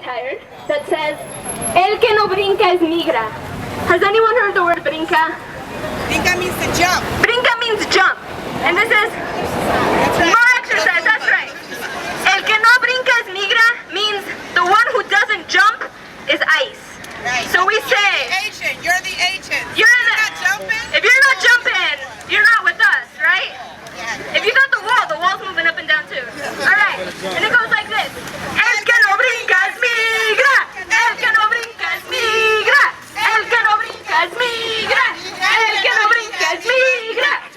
satire that says, El que no brinca es migra. Has anyone heard the word brinca? Brinca means to jump. Brinca means jump. And this is more exercise, that's right. El que no brinca es migra means the one who doesn't jump is ice. Right. So we say, Asian. You're the Asian. You're not jumping? if you're not jumping, you're not with us, right? If you got the wall's moving up and down too. Alright, and it goes like this. El que no brinca es migra. El que no brinca es migra. El que no brinca es migra. El que no brinca es migra.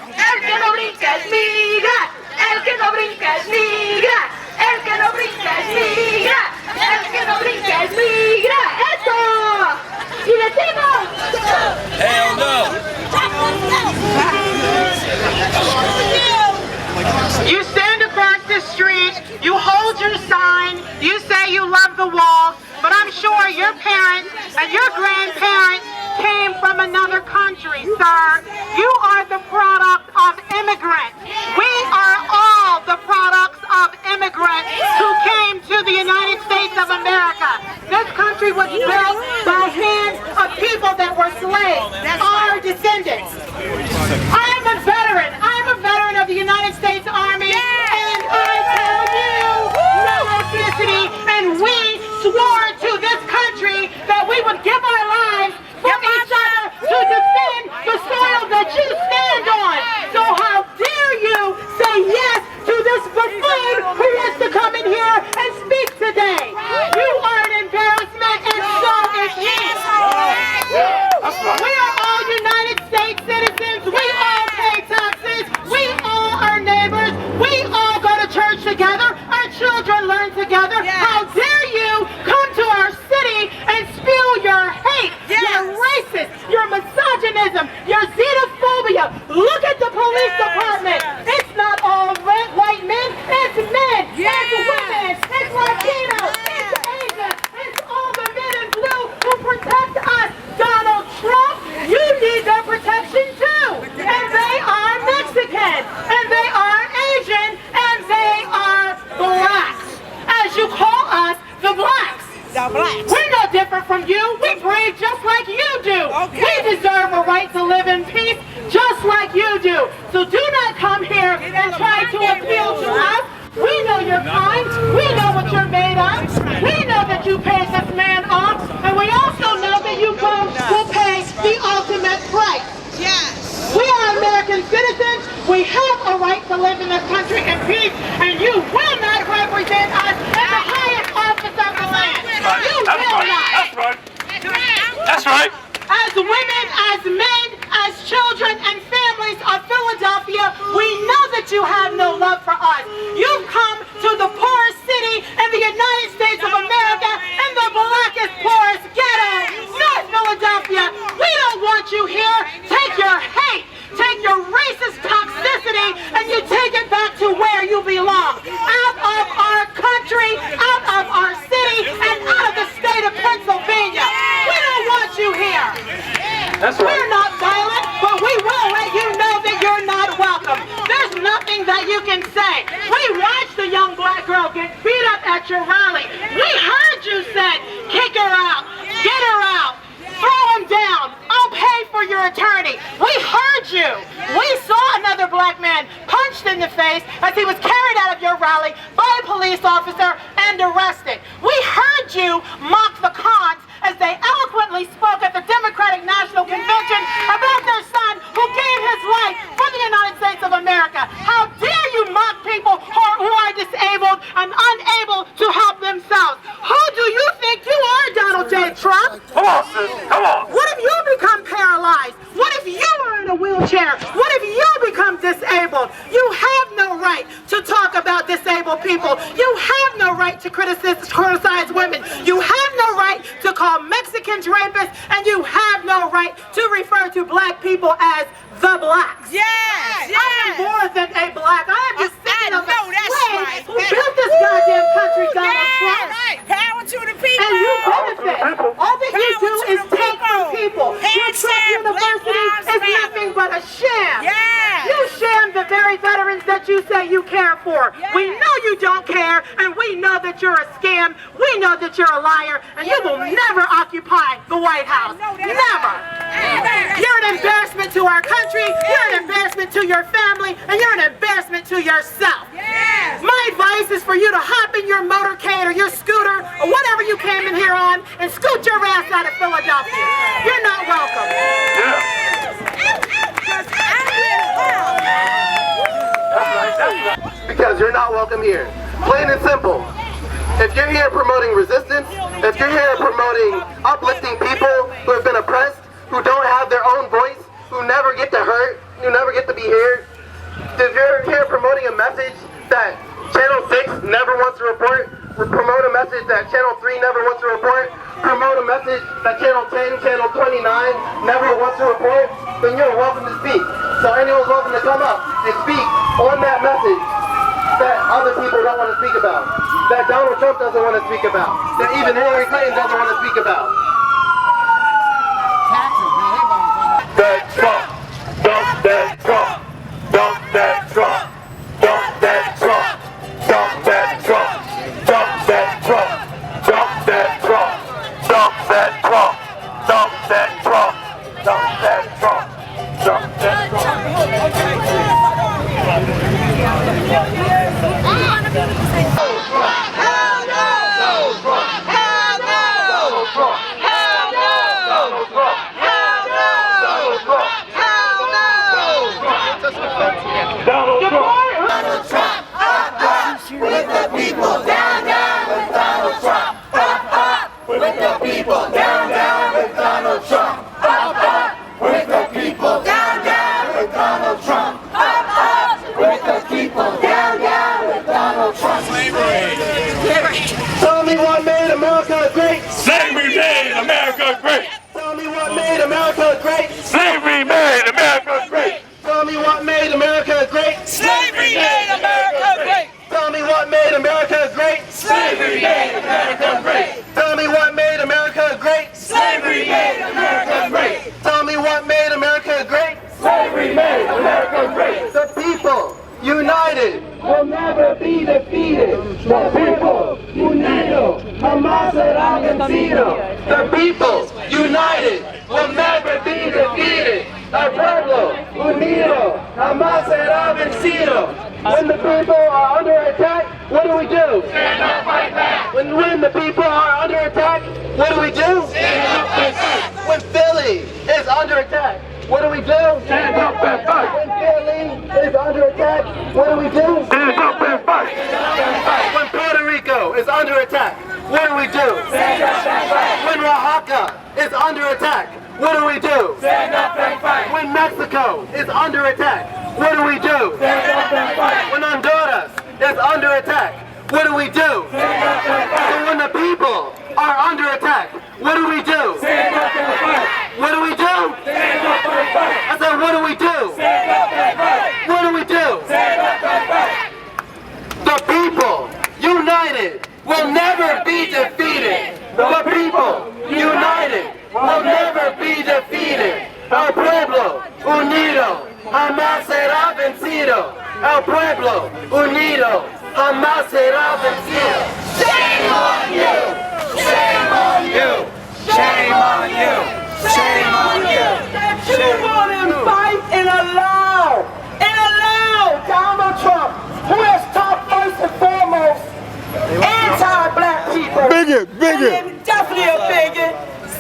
El que no brinca es migra. El que no brinca es migra. El que no brinca es migra. El que no brinca es migra. ¡Eso! Y decimos, Hell no! You stand across the street, you hold your sign, you say you love the wall, but I'm sure your parents and your grandparents came from another country, sir. You are the product of immigrants. We are all the products of immigrants who came to the United States of America. This country was built by hands of people that were slaves, our descendants. I'm a veteran of the United States Army, and I tell you, no ethnicity, and we swore to this country that we would give our lives for each other to defend the soil that you stand on. So how dare you say yes to this buffoon who wants to come in here and speak today? You are an embarrassment, and so is he. We are all United States citizens. We all pay taxes. We all are neighbors. We all go to church together. Our children learn together. How dare you come to our city and spew your hate, your racist, your misogynism, your xenophobia. Look at the police department. It's not all white men. It's men. It's women. It's Latinos. It's Asians. It's all the men in blue who protect us. Donald Trump, you need their protection too. And they are Mexican. And they are Asian. And they are blacks. As you call us, the blacks. The blacks. We're no different from you. We breathe just like you do. Okay. We deserve a right to live in peace just like you do. So do not come here and try to appeal to us. We know you're kind. We know what you're made of. We know that you paid this man off. And we also know that you will pay the ultimate price. Yes. We are American citizens. We have a right to live in this country in peace. And you will not represent us in the highest office of the land. You will not. That's right. That's right. As women, as men, as children and families of Philadelphia, we know that you have no love for us. You've come to the poorest city in the United States of America and the blackest, poorest ghetto, North Philadelphia. We don't want you here. Take your hate, take your racist toxicity, and you take it back to where you belong. Out of our country, out of our city, and out of the state of Pennsylvania. We don't want you here. That's right. We're not violent, but we will let you know that you're not welcome. There's nothing that you can say. We watched the young black girl get beat up at your rally. We heard you said, kick her out, get her out, throw him down, I'll pay for your attorney. We heard you. We saw another black man punched in the face as he was carried out of your rally by a police officer and arrested. We heard you mock the cons as they eloquently spoke at the Democratic National Convention about their son who gave his life for the United States of America. How dare you mock people who are disabled and unable to help themselves? Who do you think you are, Donald J. Trump? Come on, sis. Come on. What if you become paralyzed? What if you are in a wheelchair? What if you become disabled? You have no right to talk about disabled people. You have no right to criticize women. You have no right to call Mexicans rapists, and you have no right to refer to black people as the blacks. Yes. I am more than a black. I am just thinking of a slave right. who built this goddamn country, Donald Trump. Right. Power to the people. And you benefit. All that you do is take from people. Your Trump University is nothing but a sham. Yeah. You sham the very veterans that that you say you care for. We know you don't care, and we know that you're a scam. We know that you're a liar, and you will never occupy the White House. Never. You're an embarrassment to our country, you're an embarrassment to your family, and you're an embarrassment to yourself. My advice is for you to hop in your motorcade or your scooter or whatever you came in here on and scoot your ass out of Philadelphia. You're not welcome. Because you're not welcome here. Plain and simple. If you're here promoting resistance, if you're here promoting uplifting people who have been oppressed, who don't have their own voice, who never get to hurt, who never get to be heard, if you're here promoting a message that Channel 6 never wants to report, promote a message that Channel 3 never wants to report, promote a message that Channel 10, Channel 29 never wants to report, then you're welcome to speak. So anyone's welcome to come up and speak on that message that other people don't want to speak about, that Donald Trump doesn't want to speak about, that even Hillary Clinton doesn't want to speak about. That Trump, dump that Trump, dump that Trump, dump that Trump, dump that Trump, dump that Trump, dump that Trump, dump that Trump, dump that Trump, dump that Trump, dump that Trump. Hell no! Hell no! Hell no! Donald Trump. Donald Trump, up, up, with the people, down, down with Donald Trump, up, up, with the people, down, down with Donald Trump, up, up, with the people, down, down with Donald Trump, up, up, with the people, down, down with Donald Trump. Tell me what made America great. Slavery made America great. Tell me what made America great. Slavery made America great. Tell me what made America great. Slavery made America great. Tell me what made America great. Slavery made America great. Tell me what made America great. Slavery made America great. Tell me what made America great. Slavery made America great. The people united will never be defeated. The people unidos jamás serán vencidos. The people united will never be defeated. El pueblo unido jamás será vencido. When the people are under attack, what do we do? Stand up, fight back. When the people are under attack, what do we do? Stand up, fight back. When Philly is under attack, what do we do? Stand up and fight. When Philly is under attack, what do we do? Stand up and fight. When Puerto Rico is under attack, what do we do? Stand up and fight. When Oaxaca is under attack, what do we do? Stand up and fight. When Mexico is under attack, what do we do? Stand up and fight. When Honduras is under attack, what do we do? Stand up and fight. And when the people are under attack, what do we do? Stand up and fight. What do we do? Stand up and fight. I said, what do we do? Stand up and fight. What do we do? Stand up and fight. The people united will never be defeated. The people united will never be defeated. El pueblo unido jamás será vencido. El pueblo unido jamás será vencido. Shame on you! Shame on you! Shame on you! Shame on you! You want to fight and allow Donald Trump, who has taught first and foremost anti-black people. Bigot. And definitely a bigot.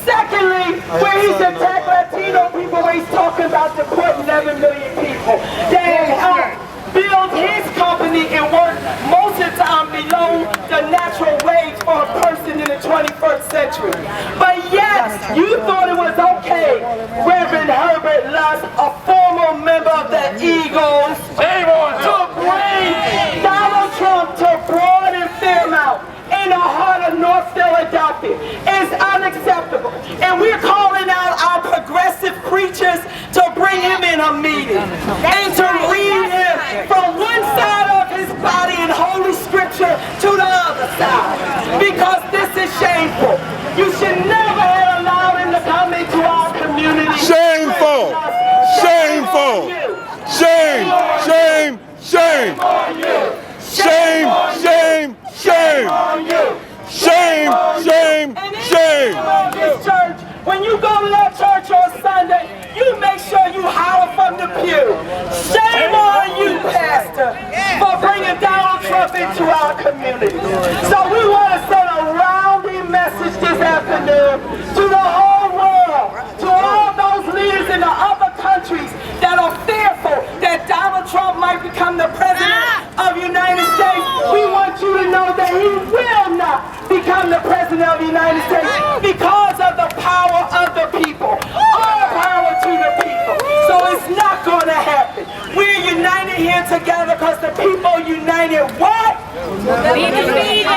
Secondly, where he's attacked Latino people, where he's talking about deporting 11 million people. They helped build his company and work most of the time below the natural wage for a person in the 21st century. But yes, you thought it was okay, Reverend Herbert Lusk, a former member of the Eagles, to bring Donald Trump to Broad and Fairmount in the heart of North Philadelphia. Is unacceptable. And we're calling out our progressive preachers to bring him in a meeting and to lead him from one side of his body in Holy Scripture to the other side. Because this is shameful. You should never have allowed him to come into our community. Shameful. Shameful. Shame. Shame. Shame. Shame, shame, shame. This church, when you go to that church on Sunday, you make sure you holler from the pew. Shame on you, Pastor, for bringing Donald Trump into our community. So we want to send a rounding message this afternoon to the whole world, to all those leaders in the other countries that are fearful that Donald Trump might become the president of the United States. We want you to know that he will not become the president of the United States because of the power of the people. All power to the people. So it's not going to happen. We're united here together because the people united what? Be defeated.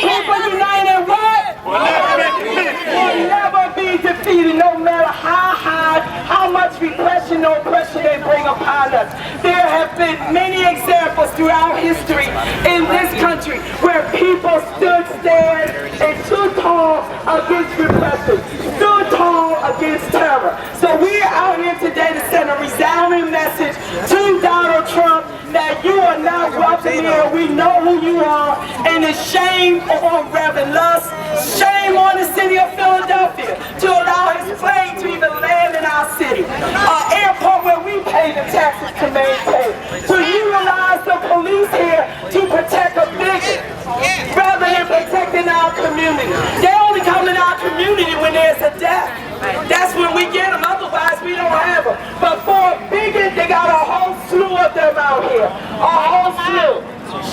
People united what? Will never be defeated, no matter how high, how much repression or oppression they bring upon us. There have been many examples throughout history in this country where people stood stand and stood tall against repression, stood tall against terror. So we're out here today to send a resounding message to Donald Trump that you are not welcome here. We know who you are, and it's shame on Reverend Lusk, shame on the city of Philadelphia to allow his plane to even land in our city. Our airport where we pay the taxes to maintain. To utilize the police here to protect a bigot rather than protecting our community. They only come in our community when there's a death. That's when we get them, otherwise we don't have them. But for a bigot, they got a whole slew of them out here. A whole slew.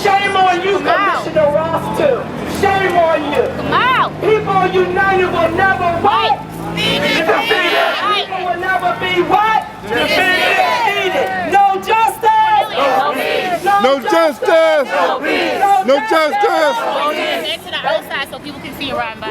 Shame on you, Commissioner Ross, too. Shame on you. People united will never what? Defeated. People will never be what? Defeated. No justice. No justice. No justice. Go to the outside so people can see you riding by.